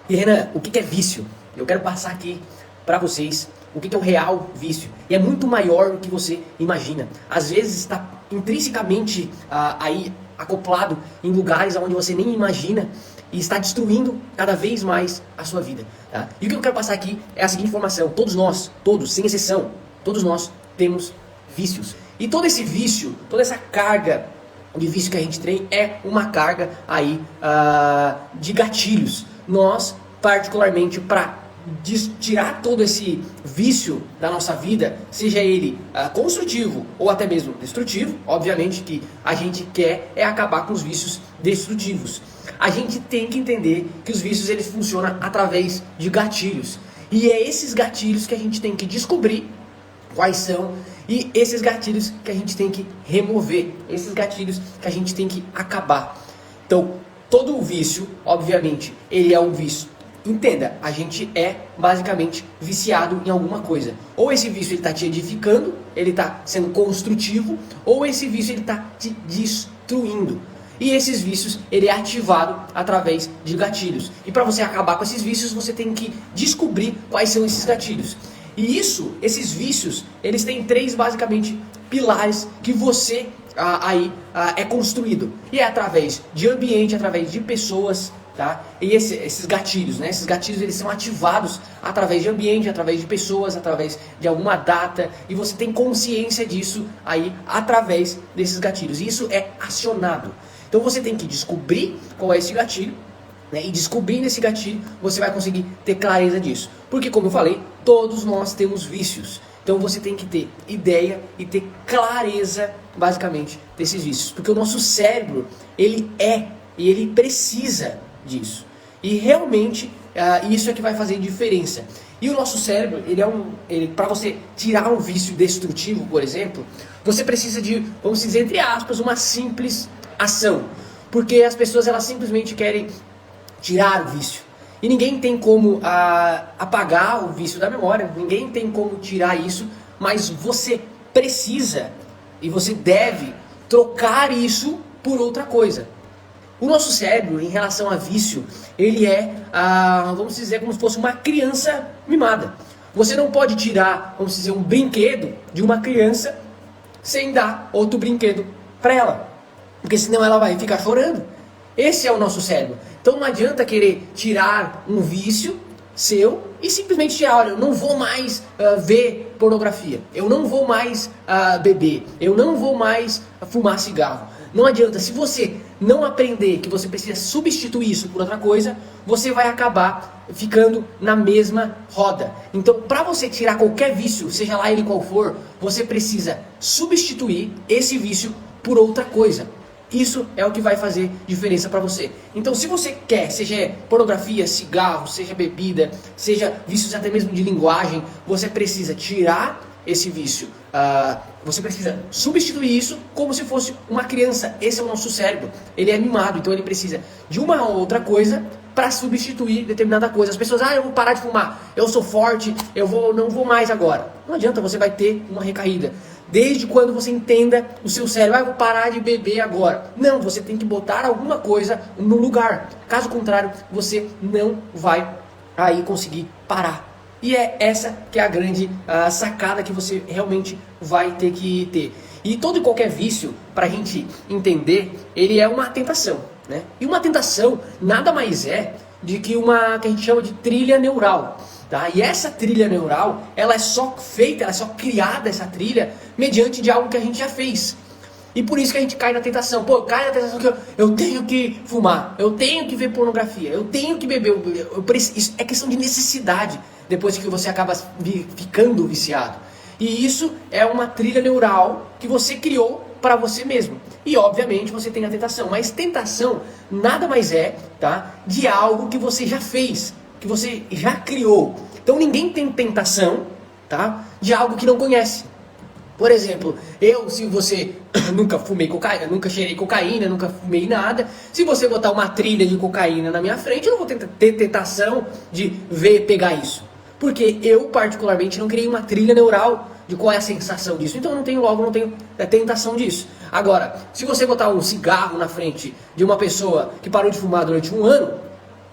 E Renan, o que é vício? Eu quero passar aqui para vocês o que é o real vício. E é muito maior do que você imagina. Às vezes está intrinsecamente aí acoplado em lugares onde você nem imagina e está destruindo cada vez mais a sua vida. Tá? E o que eu quero passar aqui é a seguinte informação. Todos nós, todos, sem exceção, todos nós temos vícios. E todo esse vício, toda essa carga de vício que a gente tem é uma carga aí de gatilhos. Nós, particularmente, para tirar todo esse vício da nossa vida, seja ele construtivo ou até mesmo destrutivo, obviamente que a gente quer é acabar com os vícios destrutivos. A gente tem que entender que os vícios eles funcionam através de gatilhos. E é esses gatilhos que a gente tem que descobrir quais são e esses gatilhos que a gente tem que remover, esses gatilhos que a gente tem que acabar. Então, todo o vício, obviamente, ele é um vício. Entenda, a gente é basicamente viciado em alguma coisa. Ou esse vício ele está te edificando, ele está sendo construtivo, ou esse vício ele está te destruindo. E esses vícios ele é ativado através de gatilhos. E para você acabar com esses vícios, você tem que descobrir quais são esses gatilhos. E esses vícios, eles têm três basicamente pilares que você é construído. E é através de ambiente, através de pessoas, tá? E esses gatilhos, né? Esses gatilhos eles são ativados através de ambiente, através de pessoas, através de alguma data. E você tem consciência disso aí através desses gatilhos. E isso é acionado. Então você tem que descobrir qual é esse gatilho. E descobrindo esse gatilho, você vai conseguir ter clareza disso. Porque, como eu falei, todos nós temos vícios. Então você tem que ter ideia e ter clareza, basicamente, desses vícios. Porque o nosso cérebro, ele e ele precisa disso. E realmente, isso é que vai fazer diferença. E o nosso cérebro, para você tirar um vício destrutivo, por exemplo, você precisa de, vamos dizer, entre aspas, uma simples ação. Porque as pessoas, elas simplesmente querem tirar o vício. E ninguém tem como apagar o vício da memória, ninguém tem como tirar isso, mas você precisa e você deve trocar isso por outra coisa. O nosso cérebro, em relação a vício, ele vamos dizer, como se fosse uma criança mimada. Você não pode tirar, vamos dizer, um brinquedo de uma criança sem dar outro brinquedo para ela, porque senão ela vai ficar chorando. Esse é o nosso cérebro. Então não adianta querer tirar um vício seu e simplesmente tirar, olha, eu não vou mais ver pornografia, eu não vou mais beber, eu não vou mais fumar cigarro. Não adianta, se você não aprender que você precisa substituir isso por outra coisa, você vai acabar ficando na mesma roda. Então, para você tirar qualquer vício, seja lá ele qual for, você precisa substituir esse vício por outra coisa. Isso é o que vai fazer diferença para você. Então, se você quer, seja pornografia, cigarro, seja bebida, seja vícios até mesmo de linguagem, você precisa tirar esse vício. Você precisa substituir isso como se fosse uma criança. Esse é o nosso cérebro. Ele é mimado, então ele precisa de uma ou outra coisa para substituir determinada coisa. As pessoas, eu vou parar de fumar, eu sou forte, não vou mais agora. Não adianta, você vai ter uma recaída. Desde quando você entenda o seu cérebro, eu vou parar de beber agora. Não, você tem que botar alguma coisa no lugar. Caso contrário, você não vai aí conseguir parar. E é essa que é a grande sacada que você realmente vai ter que ter. E todo e qualquer vício, para a gente entender, ele é uma tentação, né? E uma tentação nada mais é de que que a gente chama de trilha neural. Tá? E essa trilha neural, ela é só criada, essa trilha, mediante de algo que a gente já fez. E por isso que a gente cai na tentação. Cai na tentação que eu tenho que fumar, eu tenho que ver pornografia, eu tenho que beber. Isso é questão de necessidade, depois que você acaba ficando viciado. E isso é uma trilha neural que você criou para você mesmo. E obviamente você tem a tentação. Mas tentação nada mais é, tá, de algo que você já fez, que você já criou. Então ninguém tem tentação, tá, de algo que não conhece. Por exemplo, se você nunca fumei cocaína, nunca cheirei cocaína, nunca fumei nada, se você botar uma trilha de cocaína na minha frente, eu não vou ter tentação de pegar isso. Porque eu, particularmente, não criei uma trilha neural de qual é a sensação disso. Então eu não tenho tentação disso. Agora, se você botar um cigarro na frente de uma pessoa que parou de fumar durante um ano,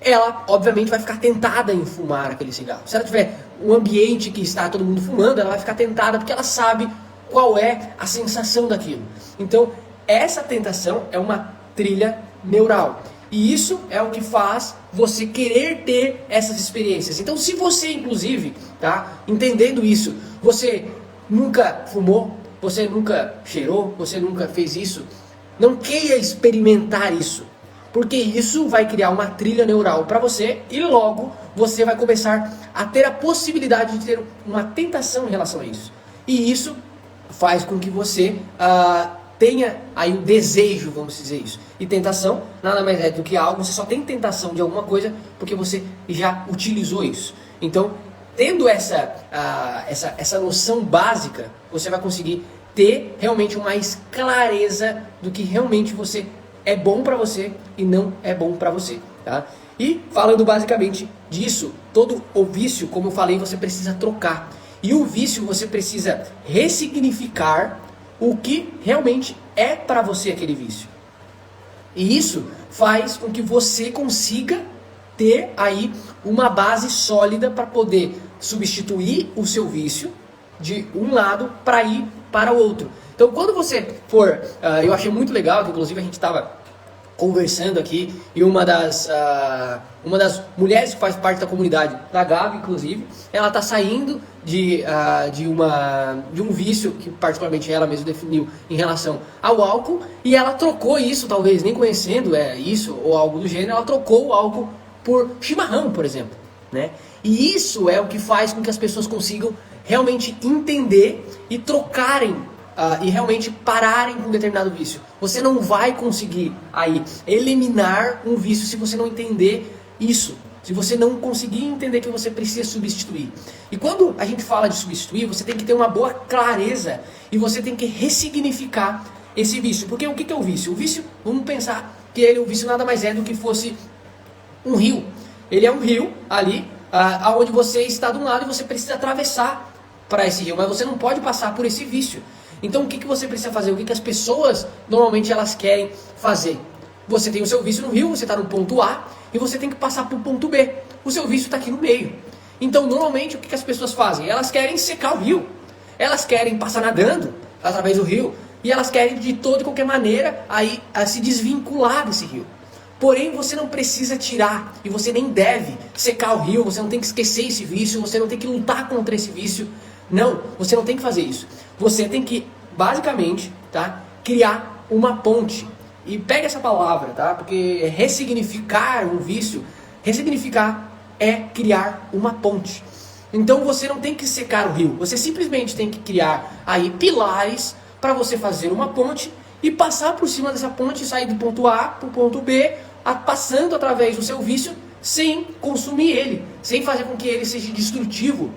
ela obviamente vai ficar tentada em fumar aquele cigarro. Se ela tiver um ambiente que está todo mundo fumando, ela vai ficar tentada porque ela sabe qual é a sensação daquilo. Então, essa tentação é uma trilha neural. E isso é o que faz você querer ter essas experiências. Então, se você, inclusive, tá, entendendo isso, você nunca fumou, você nunca cheirou, você nunca fez isso, não queira experimentar isso. Porque isso vai criar uma trilha neural para você e logo você vai começar a ter a possibilidade de ter uma tentação em relação a isso. E isso faz com que você tenha aí o desejo, vamos dizer isso. E tentação nada mais é do que algo, você só tem tentação de alguma coisa porque você já utilizou isso. Então, tendo essa noção básica, você vai conseguir ter realmente mais clareza do que realmente você é bom para você e não é bom para você, tá? E falando basicamente disso, todo o vício, como eu falei, você precisa trocar. E o vício você precisa ressignificar o que realmente é para você aquele vício. E isso faz com que você consiga ter aí uma base sólida para poder substituir o seu vício de um lado para ir para o outro. Então, quando você for, eu achei muito legal, que inclusive a gente estava conversando aqui, e uma das mulheres que faz parte da comunidade, da Gabi, inclusive, ela está saindo de um vício que particularmente ela mesma definiu em relação ao álcool, e ela trocou isso, talvez nem conhecendo isso ou algo do gênero, ela trocou o álcool por chimarrão, por exemplo, né? E isso é o que faz com que as pessoas consigam realmente entender e trocarem e realmente pararem com um determinado vício. Você não vai conseguir aí eliminar um vício se você não entender isso. Se você não conseguir entender que você precisa substituir. E quando a gente fala de substituir, você tem que ter uma boa clareza e você tem que ressignificar esse vício. Porque o que é o vício? O vício, vamos pensar que o vício nada mais é do que fosse um rio. Ele é um rio ali, onde você está de um lado e você precisa atravessar para esse rio, mas você não pode passar por esse vício. Então o que você precisa fazer? O que as pessoas normalmente elas querem fazer? Você tem o seu vício no rio, você está no ponto A e você tem que passar para o ponto B. O seu vício está aqui no meio. Então normalmente o que as pessoas fazem? Elas querem secar o rio. Elas querem passar nadando através do rio. E elas querem de toda e qualquer maneira aí, se desvincular desse rio. Porém, você não precisa tirar e você nem deve secar o rio, você não tem que esquecer esse vício, você não tem que lutar contra esse vício. Não, você não tem que fazer isso. Você tem que, basicamente, tá, criar uma ponte. E pega essa palavra, tá? Porque ressignificar um vício, ressignificar é criar uma ponte. Então você não tem que secar o rio, você simplesmente tem que criar aí pilares para você fazer uma ponte e passar por cima dessa ponte e sair do ponto A para o ponto B, passando através do seu vício sem consumir ele, sem fazer com que ele seja destrutivo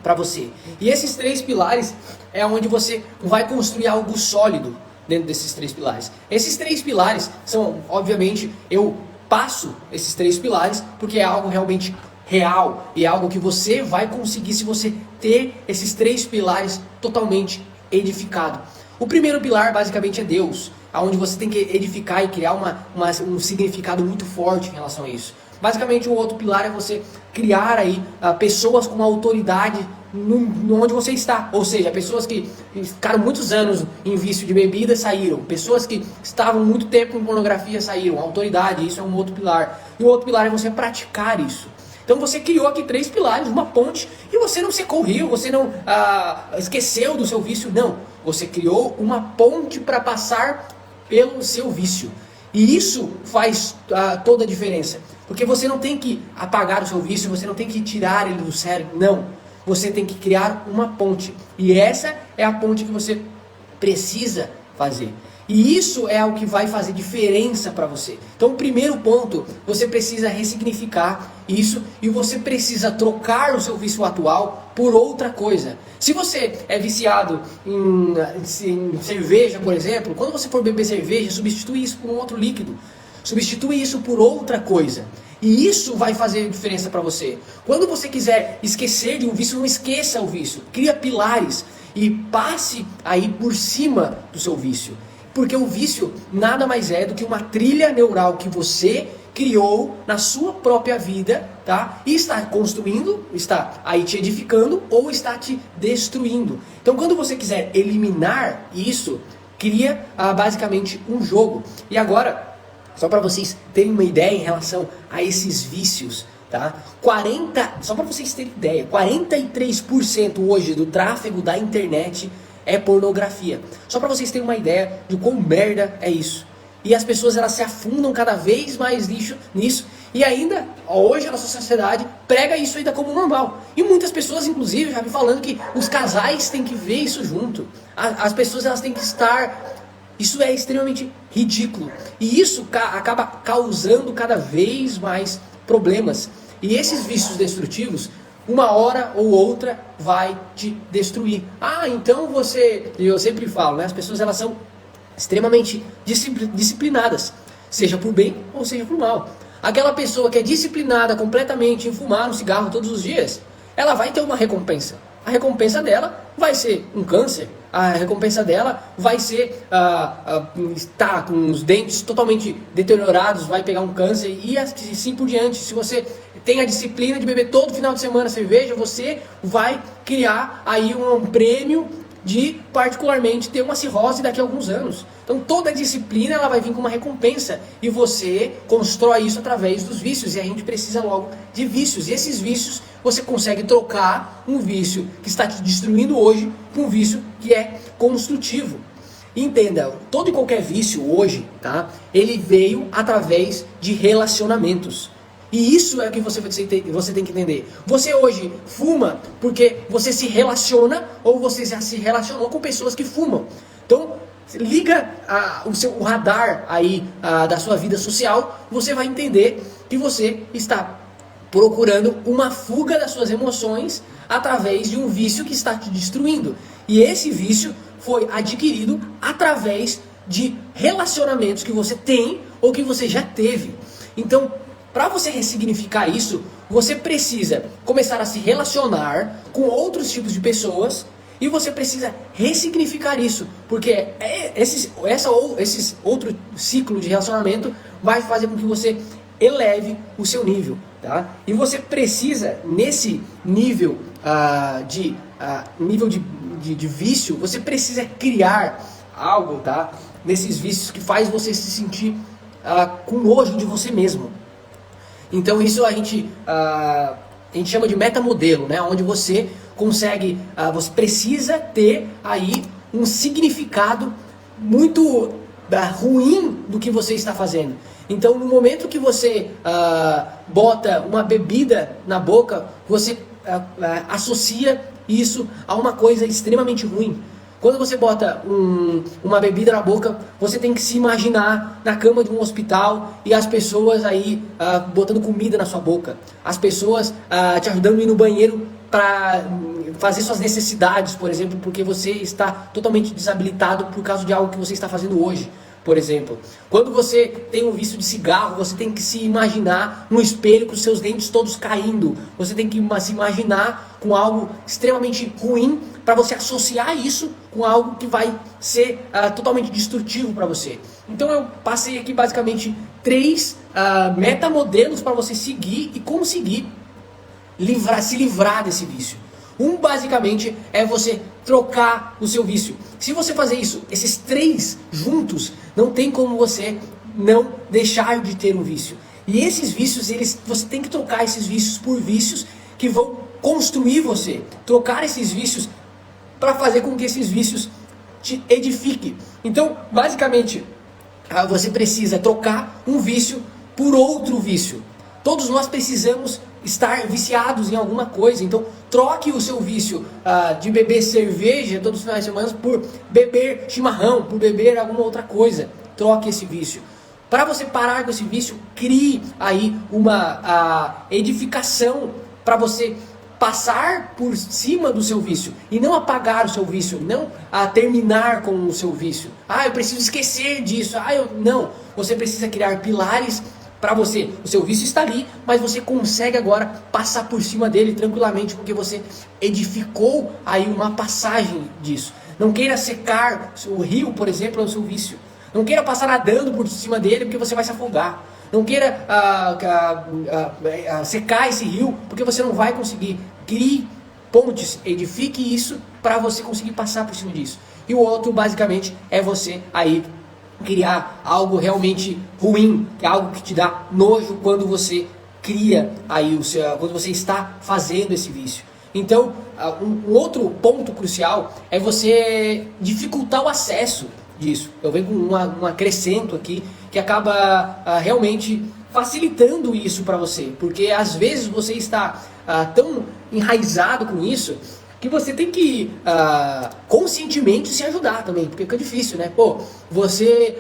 para você. E esses 3 pilares é onde você vai construir algo sólido dentro desses 3 pilares. Esses 3 pilares são, obviamente, eu passo esses 3 pilares porque é algo realmente real e é algo que você vai conseguir se você ter esses 3 pilares totalmente edificado. O primeiro pilar basicamente é Deus, onde você tem que edificar e criar um significado muito forte em relação a isso. Basicamente o outro pilar é você criar aí pessoas com autoridade onde você está. Ou seja, pessoas que ficaram muitos anos em vício de bebida saíram. Pessoas que estavam muito tempo em pornografia saíram. Autoridade, isso é um outro pilar. E o outro pilar é você praticar isso. Então você criou aqui 3 pilares, uma ponte, e você não secou o rio, você não esqueceu do seu vício, não. Você criou uma ponte para passar pelo seu vício. E isso faz toda a diferença. Porque você não tem que apagar o seu vício, você não tem que tirar ele do cérebro, não. Você tem que criar uma ponte. E essa é a ponte que você precisa fazer. E isso é o que vai fazer diferença para você. Então, o primeiro ponto, você precisa ressignificar isso e você precisa trocar o seu vício atual por outra coisa. Se você é viciado em cerveja, por exemplo, quando você for beber cerveja, substitui isso por um outro líquido. Substitui isso por outra coisa. E isso vai fazer diferença para você. Quando você quiser esquecer de um vício, não esqueça o vício. Cria pilares e passe aí por cima do seu vício. Porque o vício nada mais é do que uma trilha neural que você criou na sua própria vida, tá? E está construindo, está aí te edificando ou está te destruindo. Então, quando você quiser eliminar isso, cria basicamente um jogo. E agora, só para vocês terem uma ideia em relação a esses vícios, tá? Só para vocês terem ideia, 43% hoje do tráfego da internet é pornografia. Só para vocês terem uma ideia de quão merda é isso. E as pessoas elas se afundam cada vez mais nisso. E ainda, hoje a nossa sociedade prega isso ainda como normal. E muitas pessoas, inclusive, já me falando que os casais têm que ver isso junto. As pessoas elas têm que estar... Isso é extremamente ridículo. E isso acaba causando cada vez mais problemas. E esses vícios destrutivos, uma hora ou outra, vai te destruir. Então você... Eu sempre falo, né? As pessoas elas são extremamente disciplinadas. Seja por bem ou seja por mal. Aquela pessoa que é disciplinada completamente em fumar um cigarro todos os dias, ela vai ter uma recompensa. A recompensa dela vai ser um câncer. A recompensa dela vai ser estar com os dentes totalmente deteriorados, vai pegar um câncer e assim por diante. Se você tem a disciplina de beber todo final de semana cerveja, você vai criar aí um prêmio de particularmente ter uma cirrose daqui a alguns anos. Então toda disciplina ela vai vir com uma recompensa e você constrói isso através dos vícios, e a gente precisa logo de vícios, e esses vícios você consegue trocar um vício que está te destruindo hoje por um vício que é construtivo. Entenda, todo e qualquer vício hoje, tá? Ele veio através de relacionamentos. E isso é o que você tem que entender. Você hoje fuma porque você se relaciona ou você já se relacionou com pessoas que fumam. Então, liga o radar aí da sua vida social, você vai entender que você está procurando uma fuga das suas emoções através de um vício que está te destruindo. E esse vício foi adquirido através de relacionamentos que você tem ou que você já teve. Então, para você ressignificar isso, você precisa começar a se relacionar com outros tipos de pessoas e você precisa ressignificar isso, porque esse outro ciclo de relacionamento vai fazer com que você eleve o seu nível, tá? E você precisa, nesse nível de vício, você precisa criar algo, tá? Nesses vícios que faz você se sentir com nojo de você mesmo. Então isso a gente chama de metamodelo, né? Onde você consegue, você precisa ter aí um significado muito ruim do que você está fazendo. Então no momento que você bota uma bebida na boca, você associa isso a uma coisa extremamente ruim. Quando você bota uma bebida na boca, você tem que se imaginar na cama de um hospital e as pessoas aí botando comida na sua boca. As pessoas te ajudando a ir no banheiro para fazer suas necessidades, por exemplo, porque você está totalmente desabilitado por causa de algo que você está fazendo hoje. Por exemplo, quando você tem um vício de cigarro, você tem que se imaginar no espelho com os seus dentes todos caindo. Você tem que se imaginar com algo extremamente ruim para você associar isso com algo que vai ser totalmente destrutivo para você. Então eu passei aqui basicamente 3 metamodelos para você seguir e conseguir se livrar desse vício. Basicamente é você trocar o seu vício. Se você fazer isso, esses 3 juntos, não tem como você não deixar de ter um vício. E esses vícios, você tem que trocar esses vícios por vícios que vão construir você. Trocar esses vícios para fazer com que esses vícios te edifiquem. Então, basicamente, você precisa trocar um vício por outro vício. Todos nós precisamos estar viciados em alguma coisa. Então troque o seu vício de beber cerveja todos os finais de semana por beber chimarrão, por beber alguma outra coisa. Troque esse vício. Para você parar com esse vício, crie aí uma edificação para você passar por cima do seu vício e não apagar o seu vício, não terminar com o seu vício. Eu preciso esquecer disso. Não, você precisa criar pilares para você. O seu vício está ali, mas você consegue agora passar por cima dele tranquilamente, porque você edificou aí uma passagem disso. Não queira secar o rio, por exemplo, é o seu vício. Não queira passar nadando por cima dele, porque você vai se afogar. Não queira secar esse rio, porque você não vai conseguir. Crie pontes, edifique isso para você conseguir passar por cima disso. E o outro, basicamente, é você aí criar algo realmente ruim, que é algo que te dá nojo quando você cria aí quando você está fazendo esse vício. Então, um outro ponto crucial é você dificultar o acesso disso. Eu venho com um acrescento aqui que acaba realmente facilitando isso para você, porque às vezes você está tão enraizado com isso que você tem que conscientemente se ajudar também, porque fica difícil, né? Pô, você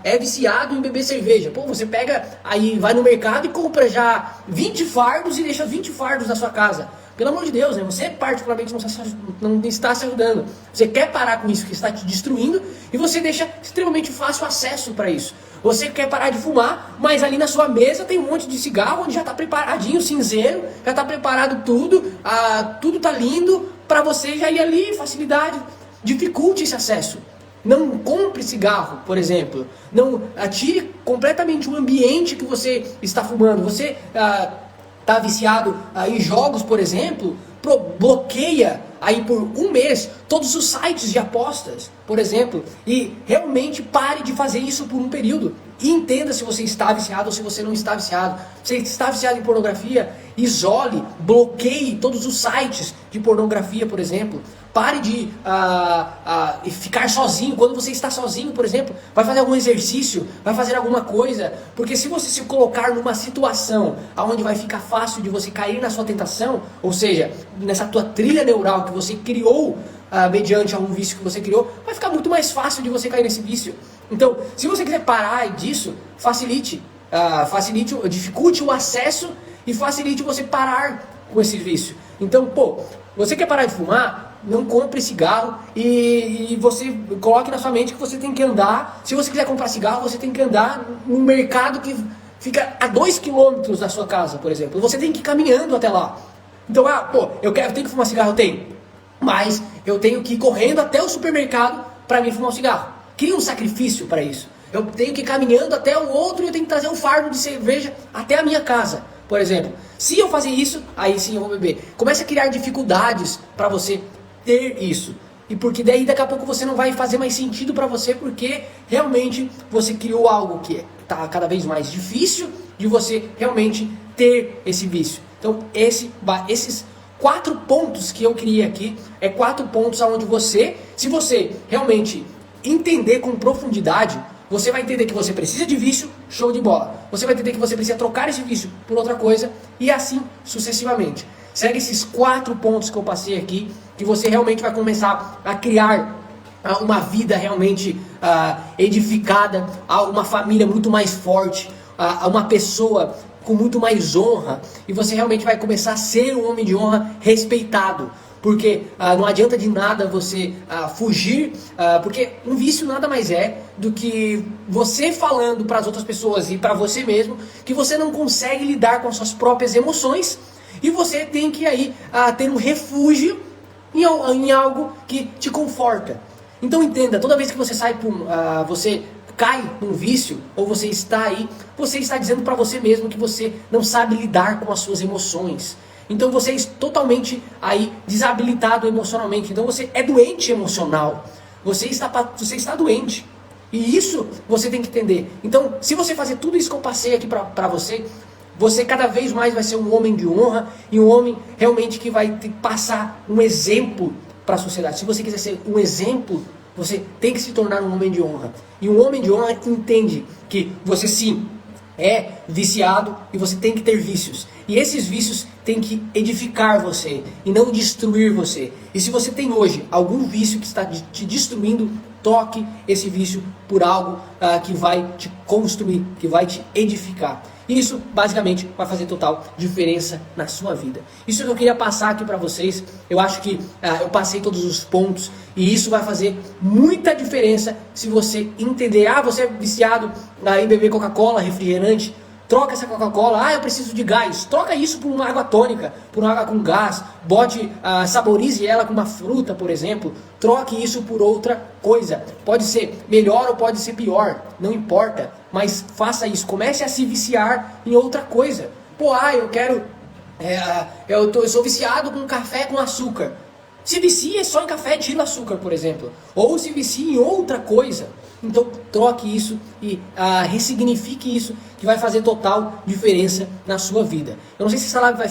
é viciado em beber cerveja. Pô, você pega aí, vai no mercado e compra já 20 fardos e deixa 20 fardos na sua casa. Pelo amor de Deus, né? Você particularmente não está se ajudando. Você quer parar com isso que está te destruindo e você deixa extremamente fácil acesso para isso. Você quer parar de fumar, mas ali na sua mesa tem um monte de cigarro onde já está preparadinho, cinzeiro, já está preparado tudo, tudo está lindo para você já ir ali, facilidade. Dificulte esse acesso. Não compre cigarro, por exemplo. Não atire completamente o ambiente que você está fumando. Você está viciado em jogos, por exemplo, bloqueia aí por um mês todos os sites de apostas, por exemplo, e realmente pare de fazer isso por um período. E entenda se você está viciado ou se você não está viciado. Se você está viciado em pornografia, isole, bloqueie todos os sites de pornografia, por exemplo. Pare de ficar sozinho. Quando você está sozinho, por exemplo, vai fazer algum exercício, vai fazer alguma coisa. Porque se você se colocar numa situação onde vai ficar fácil de você cair na sua tentação, ou seja, nessa tua trilha neural que você criou mediante algum vício que você criou, vai ficar muito mais fácil de você cair nesse vício. Então, se você quiser parar disso, dificulte o acesso e facilite você parar com esse vício. Então, você quer parar de fumar? Não compre cigarro e você coloque na sua mente que você tem que andar. Se você quiser comprar cigarro, você tem que andar num mercado que fica a 2 km da sua casa, por exemplo. Você tem que ir caminhando até lá. Então, eu tenho que fumar cigarro? Eu tenho. Mas eu tenho que ir correndo até o supermercado para mim fumar um cigarro. Cria um sacrifício para isso. Eu tenho que ir caminhando até o outro e eu tenho que trazer um fardo de cerveja até a minha casa, por exemplo. Se eu fazer isso, aí sim eu vou beber. Comece a criar dificuldades para você ter isso. E porque daí daqui a pouco você não vai fazer mais sentido para você, porque realmente você criou algo que está cada vez mais difícil de você realmente ter esse vício. Então esses 4 pontos que eu criei aqui, 4 pontos onde você, se você realmente entender com profundidade, você vai entender que você precisa de vício, show de bola. Você vai entender que você precisa trocar esse vício por outra coisa e assim sucessivamente. Segue esses 4 pontos que eu passei aqui, que você realmente vai começar a criar uma vida realmente edificada, uma família muito mais forte, uma pessoa com muito mais honra, e você realmente vai começar a ser um homem de honra respeitado. Porque não adianta de nada você fugir, porque um vício nada mais é do que você falando para as outras pessoas e para você mesmo que você não consegue lidar com as suas próprias emoções e você tem que aí ter um refúgio em algo que te conforta. Então entenda, toda vez que você sai você cai num vício, ou você está dizendo para você mesmo que você não sabe lidar com as suas emoções. Então você é totalmente aí desabilitado emocionalmente. Então você é doente emocional. Você está doente. E isso você tem que entender. Então, se você fazer tudo isso que eu passei aqui para você, você cada vez mais vai ser um homem de honra e um homem realmente que vai passar um exemplo para a sociedade. Se você quiser ser um exemplo, você tem que se tornar um homem de honra. E um homem de honra entende que você sim é viciado e você tem que ter vícios. E esses vícios têm que edificar você e não destruir você. E se você tem hoje algum vício que está te destruindo, toque esse vício por algo que vai te construir, que vai te edificar. Isso basicamente vai fazer total diferença na sua vida. Isso que eu queria passar aqui para vocês. Eu acho que eu passei todos os pontos e isso vai fazer muita diferença se você entender. Você é viciado em beber Coca-Cola, refrigerante. Troca essa Coca-Cola, eu preciso de gás. Troca isso por uma água tônica, por uma água com gás. Bote, saborize ela com uma fruta, por exemplo. Troque isso por outra coisa. Pode ser melhor ou pode ser pior, não importa. Mas faça isso, comece a se viciar em outra coisa. Pô, eu quero... eu sou viciado com café com açúcar. Se vicie só em café, tira o açúcar, por exemplo. Ou se vicie em outra coisa. Então troque isso e ressignifique isso, que vai fazer total diferença na sua vida. Eu não sei se essa live vai